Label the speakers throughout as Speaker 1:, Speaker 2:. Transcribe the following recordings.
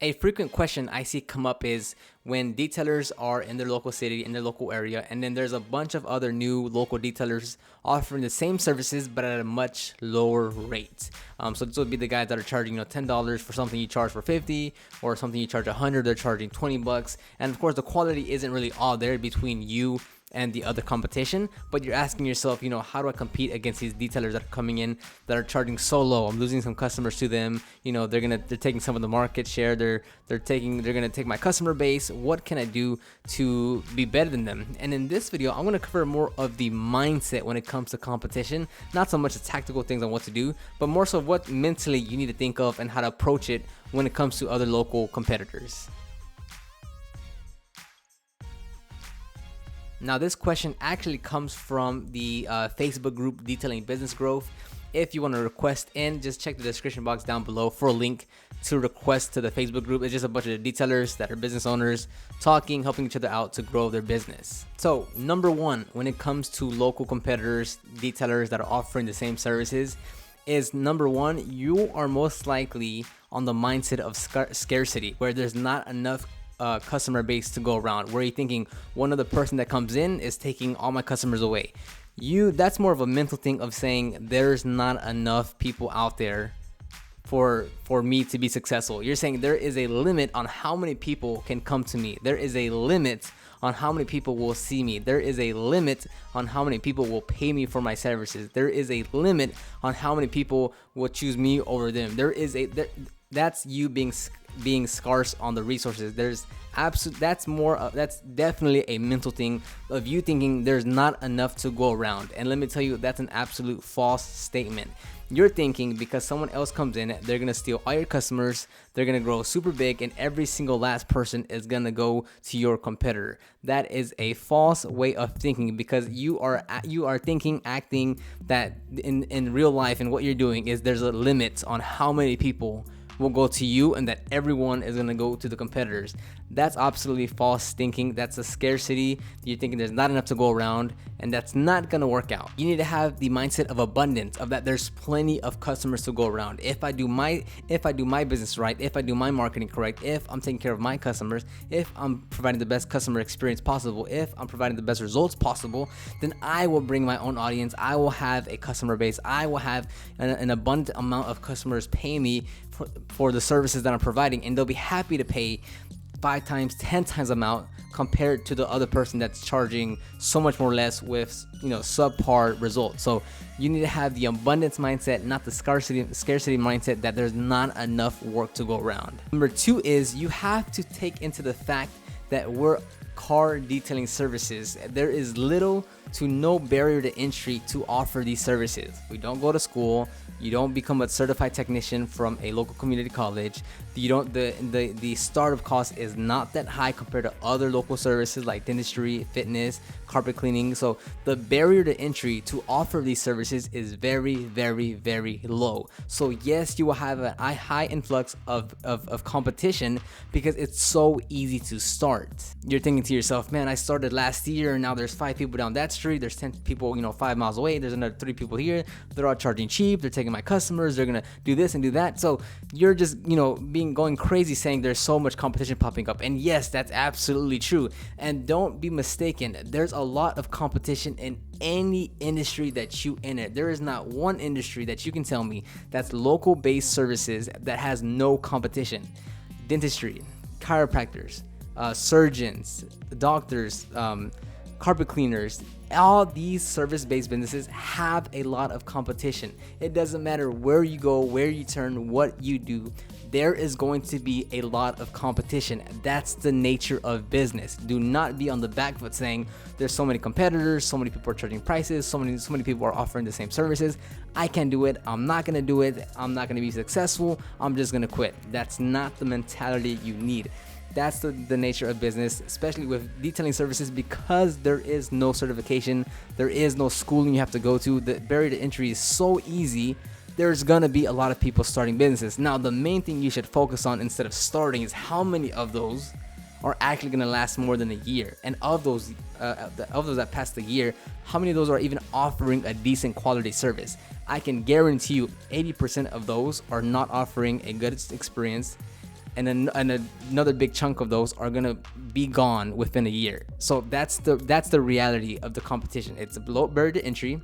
Speaker 1: A frequent question I see come up is when detailers are in their local city, in their local area, and then there's a bunch of other new local detailers offering the same services but at a much lower rate. So this would be the guys that are charging $10 for something you charge for 50, or something you charge 100, they're charging $20, and of course the quality isn't really all there between you and the other competition, but you're asking yourself, how do I compete against these detailers that are coming in that are charging so low? I'm losing some customers to them. They're taking some of the market share. They're gonna take my customer base. What can I do to be better than them? And in this video, I'm gonna cover more of the mindset when it comes to competition, not so much the tactical things on what to do, but more so what mentally you need to think of and how to approach it when it comes to other local competitors. Now, this question actually comes from the Facebook group Detailing Business Growth. If you want to request in, just check the description box down below for a link to request to the Facebook group. It's just a bunch of detailers that are business owners talking, helping each other out to grow their business. So, number one, when it comes to local competitors, detailers that are offering the same services, is number one, you are most likely on the mindset of scarcity, where there's not enough customer base to go around, where you're thinking one other person that comes in is taking all my customers away. That's more of a mental thing of saying there's not enough people out there for me to be successful. You're saying there is a limit on how many people can come to me. There is a limit on how many people will see me. There is a limit on how many people will pay me for my services. There is a limit on how many people will choose me over them. That's you being scarce on the resources. That's definitely a mental thing of you thinking there's not enough to go around. And let me tell you, that's an absolute false statement. You're thinking because someone else comes in, they're gonna steal all your customers, they're gonna grow super big, and every single last person is gonna go to your competitor. That is a false way of thinking, because you are acting that in real life, and what you're doing is there's a limit on how many people will go to you and that everyone is going to go to the competitors. That's absolutely false thinking. That's a scarcity. You're thinking there's not enough to go around, and that's not going to work out. You need to have the mindset of abundance, of that there's plenty of customers to go around. If I do my business right, if I do my marketing correct, if I'm taking care of my customers, if I'm providing the best customer experience possible, if I'm providing the best results possible, then I will bring my own audience. I will have a customer base. I will have an abundant amount of customers pay me for the services that I'm providing, and they'll be happy to pay 5 times, 10 times amount compared to the other person that's charging so much more less with subpar results. So you need to have the abundance mindset, not the scarcity mindset that there's not enough work to go around. Number 2 is you have to take into the fact that we're car detailing services. There is little to no barrier to entry to offer these services. We don't go to school. You don't become a certified technician from a local community college. The startup cost is not that high compared to other local services like dentistry, fitness, carpet cleaning. So the barrier to entry to offer these services is very, very, very low. So yes, you will have a high influx of competition because it's so easy to start. You're thinking to yourself, man, I started last year and now there's 5 people down that street. There's 10 people, 5 miles away. There's another 3 people here. They're all charging cheap. They're taking my customers. They're gonna do this and do that. So you're just going crazy saying there's so much competition popping up. And yes, that's absolutely true. And don't be mistaken, there's a lot of competition in any industry that you enter. There is not one industry that you can tell me that's local based services that has no competition. Dentistry, chiropractors, surgeons, doctors, carpet cleaners, all these service-based businesses have a lot of competition. It doesn't matter where you go, where you turn, what you do, there is going to be a lot of competition. That's the nature of business. Do not be on the back foot saying there's so many competitors, so many people are charging prices, so many people are offering the same services. I can't do it. I'm not gonna do it. I'm not gonna be successful. I'm just gonna quit. That's not the mentality you need. That's the nature of business, especially with detailing services, because there is no certification, there is no schooling you have to go to. The barrier to entry is so easy. There's gonna be a lot of people starting businesses. Now, the main thing you should focus on instead of starting is how many of those are actually gonna last more than a year, and of those that passed the year, how many of those are even offering a decent quality service? I can guarantee you 80% of those are not offering a good experience. and another big chunk of those are gonna be gone within a year. So that's the reality of the competition. It's a low barrier to entry,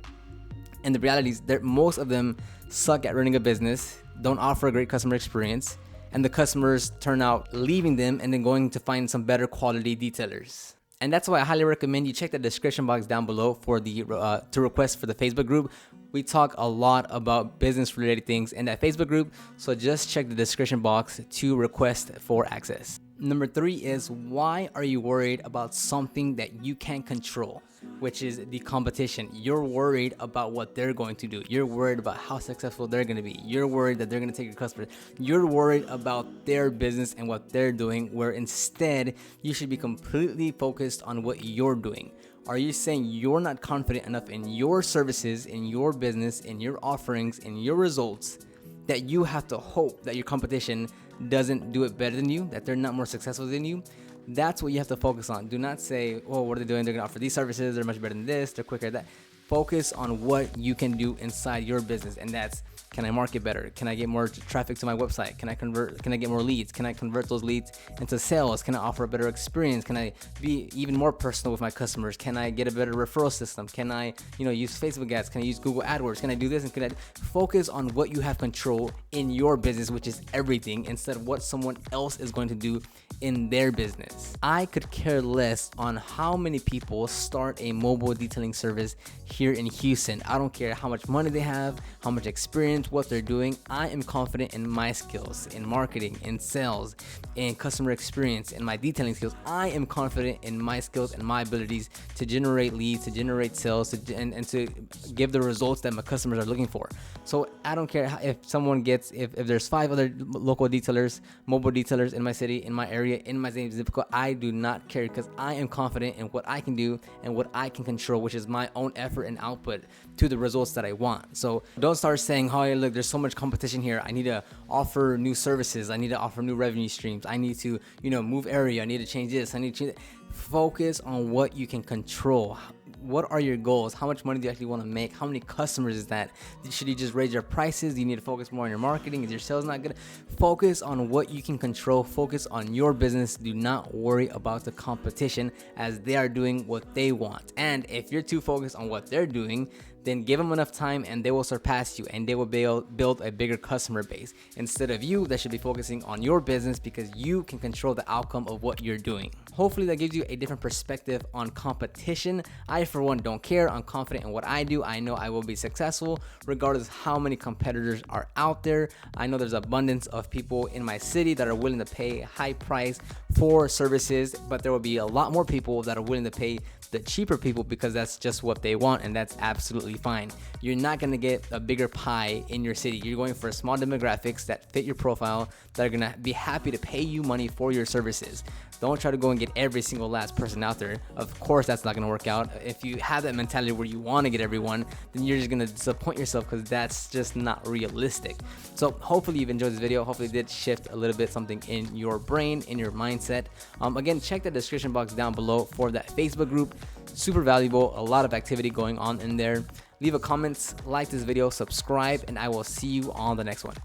Speaker 1: and the reality is that most of them suck at running a business, don't offer a great customer experience, and the customers turn out leaving them and then going to find some better quality detailers. And that's why I highly recommend you check the description box down below for the to request for the Facebook group. We talk a lot about business related things in that Facebook group, so just check the description box to request for access. Number 3 is, why are you worried about something that you can't control, which is the competition? You're worried about what they're going to do. You're worried about how successful they're going to be. You're worried that they're going to take your customers. You're worried about their business and what they're doing, where instead you should be completely focused on what you're doing. Are you saying you're not confident enough in your services, in your business, in your offerings, in your results, that you have to hope that your competition doesn't do it better than you, that they're not more successful than you? That's what you have to focus on. Do not say, oh, what are they doing? They're going to offer these services. They're much better than this. They're quicker than that. Focus on what you can do inside your business. And that's, can I market better? Can I get more traffic to my website? Can I get more leads? Can I convert those leads into sales? Can I offer a better experience? Can I be even more personal with my customers? Can I get a better referral system? Can I, use Facebook ads? Can I use Google AdWords? Can I do this? And can I focus on what you have control in your business, which is everything, instead of what someone else is going to do in their business. I could care less on how many people start a mobile detailing service here in Houston. I don't care how much money they have, how much experience, what they're doing. I am confident in my skills, in marketing, in sales, in customer experience, in my detailing skills. I am confident in my skills and my abilities to generate leads, to generate sales, and to give the results that my customers are looking for. So I don't care if someone gets, if there's 5 other local detailers, mobile detailers in my city, in my area, in my zip code. I do not care, because I am confident in what I can do and what I can control, which is my own effort and output to the results that I want. So don't start saying, oh, hey, look, there's so much competition here. I need to offer new services. I need to offer new revenue streams. I need to, move area. I need to change this. I need to change that. Focus on what you can control. What are your goals? How much money do you actually want to make? How many customers is that? Should you just raise your prices? Do you need to focus more on your marketing? Is your sales not good? Focus on what you can control. Focus on your business. Do not worry about the competition, as they are doing what they want. And if you're too focused on what they're doing, then give them enough time and they will surpass you, and they will build a bigger customer base instead of you that should be focusing on your business, because you can control the outcome of what you're doing. Hopefully that gives you a different perspective on competition. I, for one, don't care. I'm confident in what I do. I know I will be successful regardless of how many competitors are out there. I know there's abundance of people in my city that are willing to pay high price for services, but there will be a lot more people that are willing to pay the cheaper people, because that's just what they want, and that's absolutely fine. You're not going to get a bigger pie in your city. You're going for small demographics that fit your profile, that are going to be happy to pay you money for your services. Don't try to go and get every single last person out there. Of course, that's not going to work out. If you have that mentality where you want to get everyone, then you're just going to disappoint yourself, because that's just not realistic. So hopefully you've enjoyed this video. Hopefully it did shift a little bit something in your brain, in your mindset. Again, check the description box down below for that Facebook group. Super valuable, a lot of activity going on in there. Leave a comment, like this video, subscribe, and I will see you on the next one.